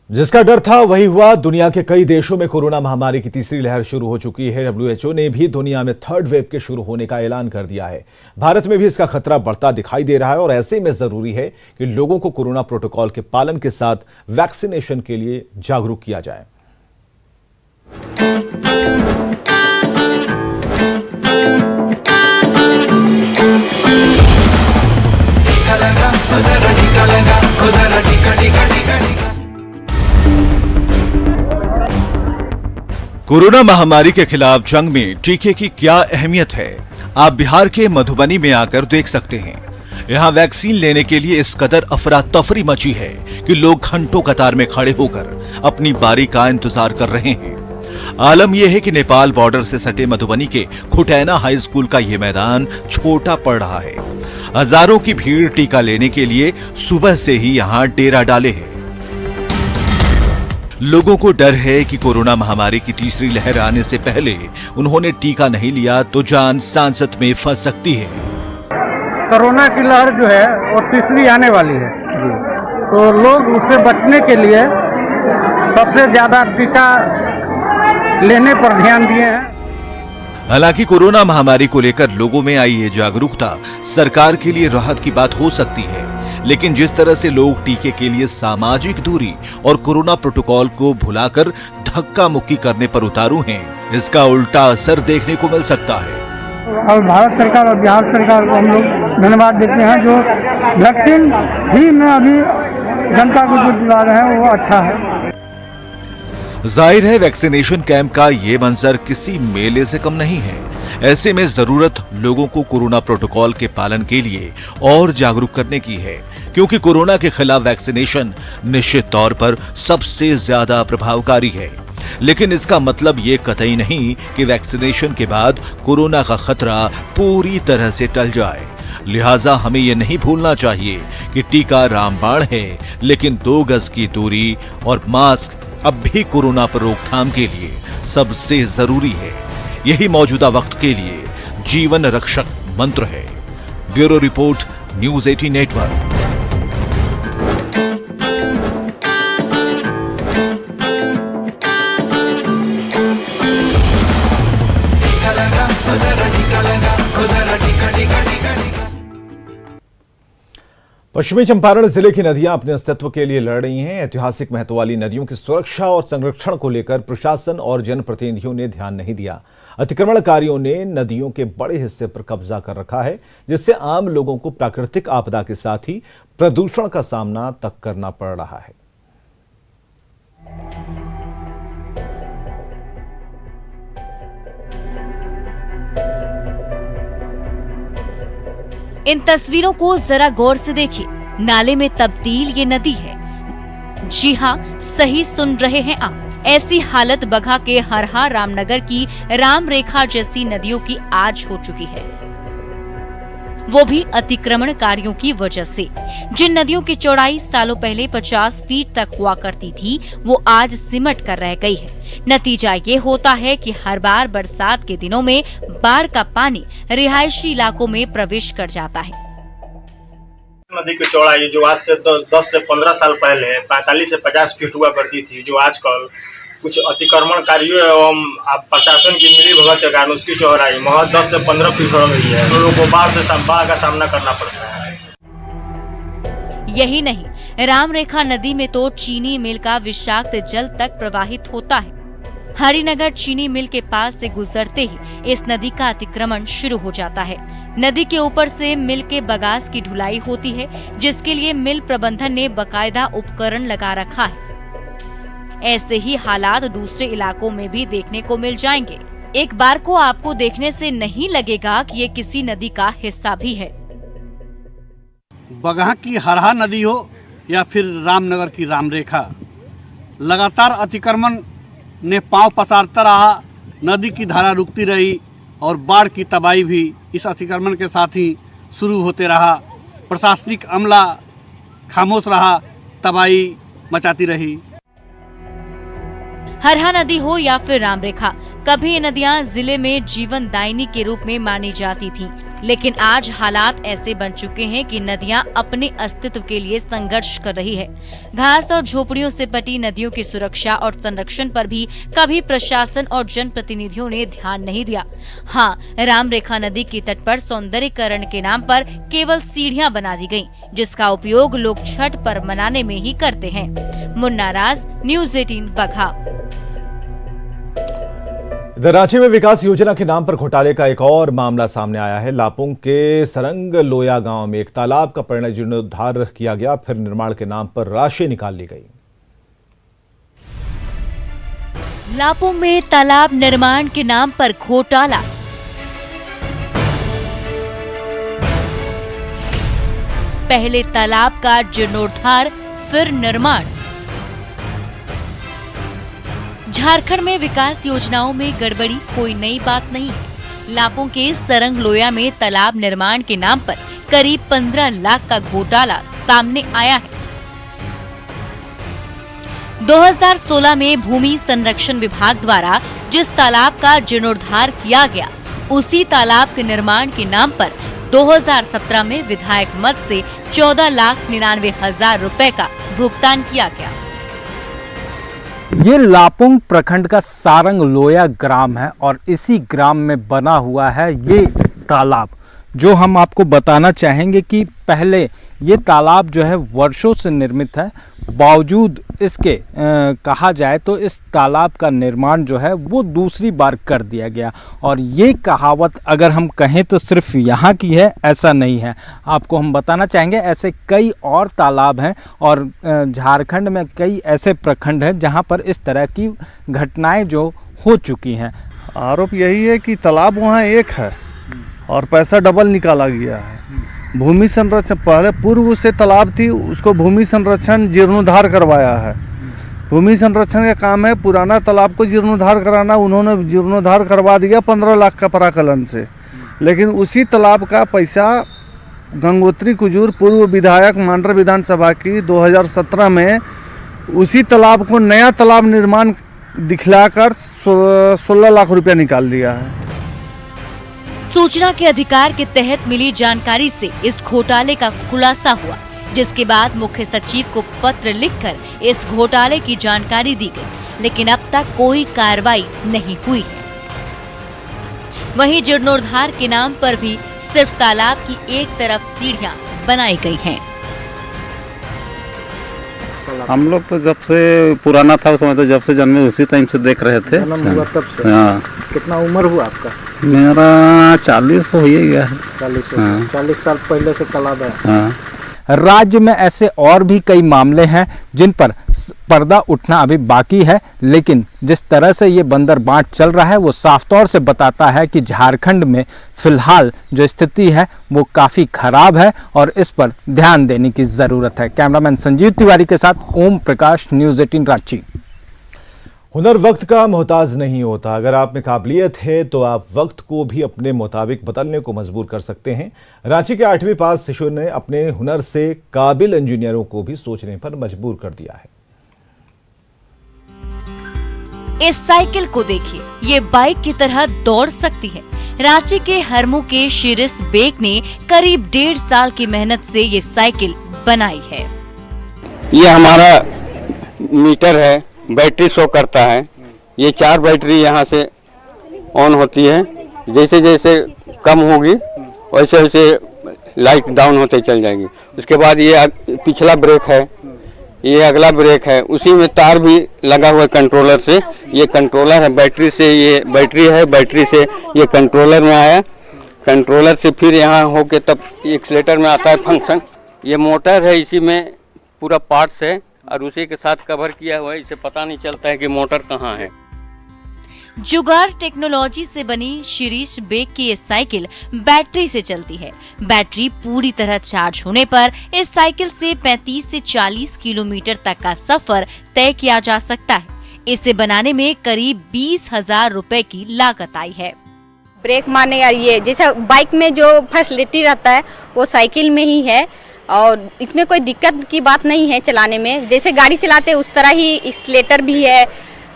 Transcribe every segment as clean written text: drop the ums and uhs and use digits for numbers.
जिसका डर था वही हुआ। दुनिया के कई देशों में कोरोना महामारी की तीसरी लहर शुरू हो चुकी है। WHO ने भी दुनिया में थर्ड वेव के शुरू होने का ऐलान कर दिया है। भारत में भी इसका खतरा बढ़ता दिखाई दे रहा है और ऐसे में जरूरी है कि लोगों को कोरोना प्रोटोकॉल के पालन के साथ वैक्सीनेशन के लिए जागरूक किया जाए। कोरोना महामारी के खिलाफ जंग में टीके की क्या अहमियत है, आप बिहार के मधुबनी में आकर देख सकते हैं। यहाँ वैक्सीन लेने के लिए इस कदर अफरा तफरी मची है कि लोग घंटों कतार में खड़े होकर अपनी बारी का इंतजार कर रहे हैं। आलम यह है कि नेपाल बॉर्डर से सटे मधुबनी के खुटैना हाई स्कूल का ये मैदान छोटा पड़ रहा है। हजारों की भीड़ टीका लेने के लिए सुबह से ही यहाँ डेरा डाले हैं। लोगों को डर है कि कोरोना महामारी की तीसरी लहर आने से पहले उन्होंने टीका नहीं लिया तो जान सांसत में फंस सकती है। कोरोना की लहर जो है वो तीसरी आने वाली है, तो लोग उससे बचने के लिए सबसे ज्यादा टीका लेने पर ध्यान दिए हैं। हालांकि कोरोना महामारी को लेकर लोगों में आई ये जागरूकता सरकार के लिए राहत की बात हो सकती है, लेकिन जिस तरह से लोग टीके के लिए सामाजिक दूरी और कोरोना प्रोटोकॉल को भुलाकर धक्का मुक्की करने पर उतारू हैं, इसका उल्टा असर देखने को मिल सकता है। और भारत सरकार और बिहार सरकार को हम लोग धन्यवाद देते हैं, जो वैक्सीन ही में अभी जनता को जो दिला रहे हैं वो अच्छा है। जाहिर है वैक्सीनेशन कैंप का ये मंजर किसी मेले से कम नहीं है। ऐसे में जरूरत लोगों को कोरोना प्रोटोकॉल के पालन के लिए और जागरूक करने की है, क्योंकि कोरोना के खिलाफ वैक्सीनेशन निश्चित तौर पर सबसे ज्यादा प्रभावकारी है। लेकिन इसका मतलब ये कतई नहीं कि वैक्सीनेशन के बाद कोरोना का खतरा पूरी तरह से टल जाए। लिहाजा हमें ये नहीं भूलना चाहिए कि टीका रामबाण है, लेकिन 2 गज की दूरी और मास्क अब भी कोरोना पर रोकथाम के लिए सबसे जरूरी है। यही मौजूदा वक्त के लिए जीवन रक्षक मंत्र है। Bureau report, news 18 network. पश्चिमी चंपारण जिले की नदियां अपने अस्तित्व के लिए लड़ रही हैं। ऐतिहासिक महत्व वाली नदियों की सुरक्षा और संरक्षण को लेकर प्रशासन और जनप्रतिनिधियों ने ध्यान नहीं दिया। अतिक्रमणकारियों ने नदियों के बड़े हिस्से पर कब्जा कर रखा है, जिससे आम लोगों को प्राकृतिक आपदा के साथ ही प्रदूषण का सामना तक करना पड़ रहा है। इन तस्वीरों को जरा गौर से देखिए। नाले में तब्दील ये नदी है। जी हाँ, सही सुन रहे हैं आप। ऐसी हालत बगहा के हरहा रामनगर की राम रेखा जैसी नदियों की आज हो चुकी है, वो भी अतिक्रमणकारियों की वजह से। जिन नदियों की चौड़ाई सालों पहले 50 फीट तक हुआ करती थी, वो आज सिमट कर रह गई है। नतीजा ये होता है कि हर बार बरसात के दिनों में बाढ़ का पानी रिहायशी इलाकों में प्रवेश कर जाता है। नदी की चौड़ाई जो आज से 10 से 15 साल पहले 45 से 50 फीट हुआ करती थी, जो आजकल कुछ अतिक्रमणकारियों एवं प्रशासन की मिलीभगत के कारण उसकी चौड़ाई महज 10 से 15 फीट हो गई है। लोगों को बाढ़ का सामना करना पड़ता है। यही नहीं, राम रेखा नदी में तो चीनी मिल का विषाक्त जल तक प्रवाहित होता है। हरिनगर चीनी मिल के पास से गुजरते ही इस नदी का अतिक्रमण शुरू हो जाता है। नदी के ऊपर से मिल के बगास की ढुलाई होती है, जिसके लिए मिल प्रबंधन ने बाकायदा उपकरण लगा रखा है। ऐसे ही हालात दूसरे इलाकों में भी देखने को मिल जाएंगे। एक बार को आपको देखने से नहीं लगेगा कि ये किसी नदी का हिस्सा भी है। बगहा की हरहा नदी हो या फिर रामनगर की रामरेखा, लगातार अतिक्रमण ने पांव पसारता रहा। नदी की धारा रुकती रही और बाढ़ की तबाही भी इस अतिक्रमण के साथ ही शुरू होते रहा। प्रशासनिक अमला खामोश रहा, तबाही मचाती रही। हरहा नदी हो या फिर रामरेखा, कभी ये नदियां जिले में जीवन दायिनी के रूप में मानी जाती थीं। लेकिन आज हालात ऐसे बन चुके हैं कि नदियां अपने अस्तित्व के लिए संघर्ष कर रही है। घास और झोपड़ियों से पटी नदियों की सुरक्षा और संरक्षण पर भी कभी प्रशासन और जनप्रतिनिधियों ने ध्यान नहीं दिया। हाँ, राम रेखा नदी के तट पर सौंदर्यीकरण के नाम पर केवल सीढ़ियां बना दी गयी, जिसका उपयोग लोग छठ पर्व मनाने में ही करते हैं। मुन्ना राज, न्यूज़ 18 बगहा। इधर रांची में विकास योजना के नाम पर घोटाले का एक और मामला सामने आया है। लापुंग के सरंग लोया गांव में एक तालाब का परिणय जीर्णोद्धार किया गया, फिर निर्माण के नाम पर राशि निकाल ली गई। लापुंग में तालाब निर्माण के नाम पर घोटाला। पहले तालाब का जीर्णोद्धार, फिर निर्माण। झारखंड में विकास योजनाओं में गड़बड़ी कोई नई बात नहीं है। लापुंग के सरंग लोया में तालाब निर्माण के नाम पर करीब 15 लाख का घोटाला सामने आया है। 2016 में भूमि संरक्षण विभाग द्वारा जिस तालाब का जीर्णोद्धार किया गया, उसी तालाब के निर्माण के नाम पर 2017 में विधायक मद से 14,99,000 रुपए का भुगतान किया गया। ये लापुंग प्रखंड का सारंग लोया ग्राम है और इसी ग्राम में बना हुआ है ये तालाब, जो हम आपको बताना चाहेंगे कि पहले ये तालाब जो है वर्षों से निर्मित है। बावजूद इसके कहा जाए तो इस तालाब का निर्माण जो है वो दूसरी बार कर दिया गया। और ये कहावत अगर हम कहें तो सिर्फ यहाँ की है, ऐसा नहीं है। आपको हम बताना चाहेंगे ऐसे कई और तालाब हैं और झारखंड में कई ऐसे प्रखंड हैं जहाँ पर इस तरह की घटनाएं जो हो चुकी हैं। आरोप यही है कि तालाब वहाँ एक है और पैसा डबल निकाला गया है। भूमि संरक्षण पहले पूर्व से तालाब थी, उसको भूमि संरक्षण जीर्णोद्धार करवाया है। भूमि संरक्षण का काम है पुराना तालाब को जीर्णोद्धार कराना। उन्होंने जीर्णोद्धार करवा दिया 15 लाख का पराकलन से, लेकिन उसी तालाब का पैसा गंगोत्री कुजूर पूर्व विधायक मांडर विधानसभा की 2017 में उसी तालाब को नया तालाब निर्माण दिखलाकर 16 लाख रुपया निकाल लिया है। सूचना के अधिकार के तहत मिली जानकारी से इस घोटाले का खुलासा हुआ, जिसके बाद मुख्य सचिव को पत्र लिखकर इस घोटाले की जानकारी दी गई, लेकिन अब तक कोई कार्रवाई नहीं हुई है। वहीं जीर्णोद्धार के नाम पर भी सिर्फ तालाब की एक तरफ सीढ़ियां बनाई गई हैं। हम लोग तो जब से पुराना था उस समय, तो जब से जन्मे उसी टाइम से देख रहे थे। तब से। हाँ। कितना उम्र हुआ आपका? मेरा 40 तो हो ही गया है। 40 साल पहले से तालाब है। हाँ। राज्य में ऐसे और भी कई मामले हैं जिन पर पर्दा उठना अभी बाकी है, लेकिन जिस तरह से ये बंदर बांट चल रहा है वो साफ तौर से बताता है कि झारखंड में फिलहाल जो स्थिति है वो काफ़ी खराब है और इस पर ध्यान देने की ज़रूरत है। कैमरामैन संजीव तिवारी के साथ ओम प्रकाश, न्यूज़ 18 रांची। हुनर वक्त का मोहताज नहीं होता। अगर आप में काबिलियत है तो आप वक्त को भी अपने मुताबिक बदलने को मजबूर कर सकते हैं। रांची के 8वीं पास शिशु ने अपने हुनर से काबिल इंजीनियरों को भी सोचने पर मजबूर कर दिया है। इस साइकिल को देखिए, ये बाइक की तरह दौड़ सकती है। रांची के हरमू के शिरिस बेग ने करीब 1.5 साल की मेहनत से ये साइकिल बनाई है। ये हमारा मीटर है, बैटरी शो करता है। ये 4 बैटरी यहाँ से ऑन होती है, जैसे जैसे कम होगी वैसे वैसे लाइट डाउन होते चल जाएगी। उसके बाद ये पिछला ब्रेक है, ये अगला ब्रेक है, उसी में तार भी लगा हुआ है कंट्रोलर से। ये कंट्रोलर है, बैटरी से ये बैटरी है, बैटरी से ये कंट्रोलर में आया, कंट्रोलर से फिर यहाँ होके तब एक्सीलेटर में आता है फंक्शन। ये मोटर है, इसी में पूरा पार्ट्स है और उसी के साथ कवर किया हुआ है, इसे पता नहीं चलता है कि मोटर कहाँ है। जुगाड़ टेक्नोलॉजी से बनी शिरीष बेग की ये साइकिल बैटरी से चलती है। बैटरी पूरी तरह चार्ज होने पर इस साइकिल से 35 से 40 किलोमीटर तक का सफर तय किया जा सकता है। इसे बनाने में करीब 20,000 रुपए की लागत आई है। ब्रेक मारने का ये जैसे बाइक में जो फैसिलिटी रहता है वो साइकिल में ही है और इसमें कोई दिक्कत की बात नहीं है चलाने में। जैसे गाड़ी चलाते उस तरह ही एक्सीलेटर भी है,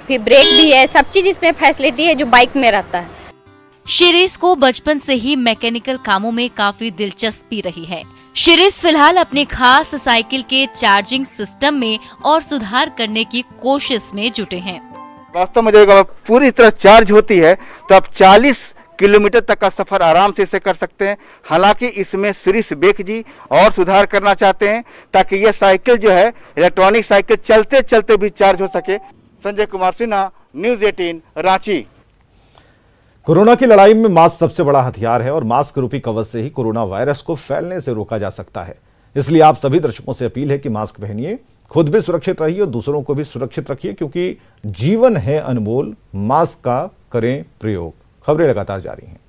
फिर ब्रेक भी है, सब चीज इसमें फैसिलिटी है जो बाइक में रहता है। शिरीष को बचपन से ही मैकेनिकल कामों में काफी दिलचस्पी रही है। शिरीष फिलहाल अपने खास साइकिल के चार्जिंग सिस्टम में और सुधार करने की कोशिश में जुटे हैं। वास्तव में जब पूरी तरह चार्ज होती है तो आप 40 किलोमीटर तक का सफर आराम से इसे कर सकते हैं। हालांकि इसमें शिरीष बेक जी और सुधार करना चाहते हैं ताकि यह साइकिल जो है इलेक्ट्रॉनिक साइकिल चलते चलते भी चार्ज हो सके। संजय कुमार सिन्हा, न्यूज़ 18 रांची। कोरोना की लड़ाई में मास्क सबसे बड़ा हथियार है और मास्क रूपी कवच से ही कोरोना वायरस को फैलने से रोका जा सकता है। इसलिए आप सभी दर्शकों से अपील है कि मास्क पहनिए, खुद भी सुरक्षित रहिए और दूसरों को भी सुरक्षित रखिए, क्योंकि जीवन है अनमोल। मास्क का करें प्रयोग। खबरें लगातार जारी हैं।